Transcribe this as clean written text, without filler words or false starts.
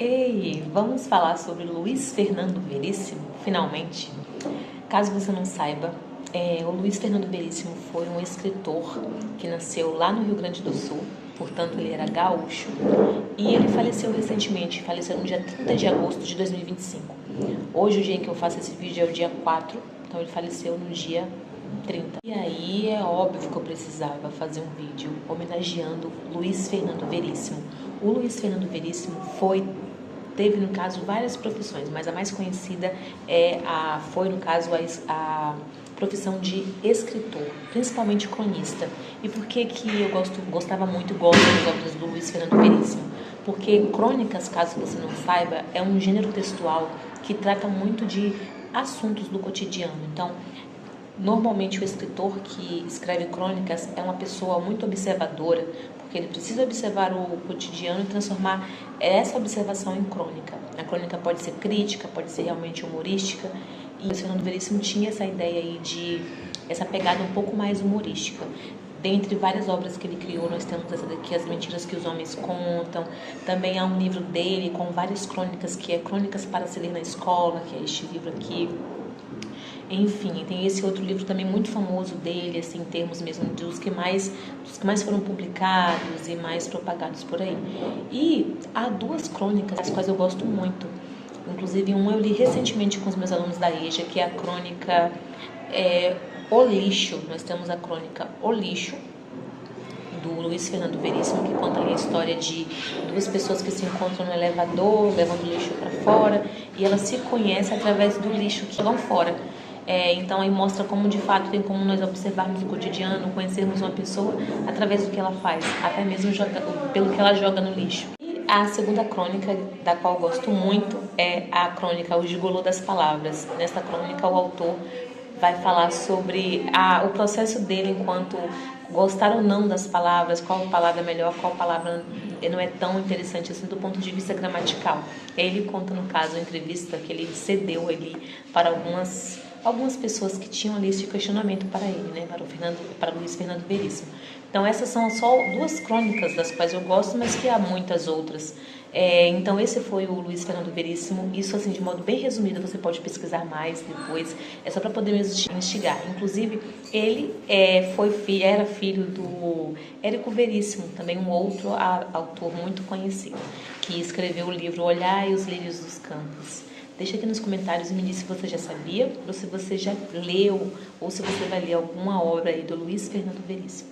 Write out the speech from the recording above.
Ei, vamos falar sobre Luiz Fernando Veríssimo, finalmente. Caso você não saiba, o Luiz Fernando Veríssimo foi um escritor que nasceu lá no Rio Grande do Sul, portanto ele era gaúcho, e ele faleceu recentemente, faleceu no dia 30 de agosto de 2025. Hoje, o dia em que eu faço esse vídeo, é o dia 4, então ele faleceu no dia 30. E aí é óbvio que eu precisava fazer um vídeo homenageando Luiz Fernando Veríssimo. O Luiz Fernando Veríssimo teve, no caso, várias profissões, mas a mais conhecida foi, no caso, a profissão de escritor, principalmente cronista. E por que eu gostava muito e gosto das obras do Luiz Fernando Veríssimo? Porque crônicas, caso você não saiba, é um gênero textual que trata muito de assuntos do cotidiano. Então, normalmente o escritor que escreve crônicas é uma pessoa muito observadora, porque ele precisa observar o cotidiano e transformar essa observação em crônica. A crônica pode ser crítica, pode ser realmente humorística, e o Fernando Veríssimo tinha essa ideia aí essa pegada um pouco mais humorística. Dentre várias obras que ele criou, nós temos essa daqui, As Mentiras que os Homens Contam. Também há um livro dele com várias crônicas, que é Crônicas para se ler na escola, que é este livro aqui. Enfim, tem esse outro livro também muito famoso dele, assim, em termos mesmo dos que mais foram publicados e mais propagados por aí. E há duas crônicas, as quais eu gosto muito. Inclusive, uma eu li recentemente com os meus alunos da EJA, que é a crônica O Lixo. Nós temos a crônica O Lixo, do Luiz Fernando Veríssimo, que conta ali a história de duas pessoas que se encontram no elevador, levando lixo para fora, e elas se conhecem através do lixo que vão fora. Então aí mostra como de fato tem como nós observarmos o cotidiano, conhecermos uma pessoa através do que ela faz, até mesmo pelo que ela joga no lixo. E a segunda crônica, da qual eu gosto muito, é a crônica O Gigolô das Palavras. Nesta crônica o autor vai falar sobre o processo dele enquanto gostar ou não das palavras, qual palavra é melhor, qual palavra não é tão interessante assim do ponto de vista gramatical. Ele conta, no caso, a entrevista que ele cedeu ali para algumas pessoas que tinham ali esse questionamento para ele, né, para Luiz Fernando Veríssimo. Então essas são só duas crônicas das quais eu gosto, mas que há muitas outras. Então esse foi o Luiz Fernando Veríssimo. Isso, assim, de modo bem resumido, você pode pesquisar mais depois, é só para poder me instigar. Inclusive, ele era filho do Érico Veríssimo, também um outro autor muito conhecido, que escreveu o livro Olhai os Lírios dos Campos. Deixa aqui nos comentários e me diz se você já sabia, ou se você já leu, ou se você vai ler alguma obra aí do Luiz Fernando Veríssimo.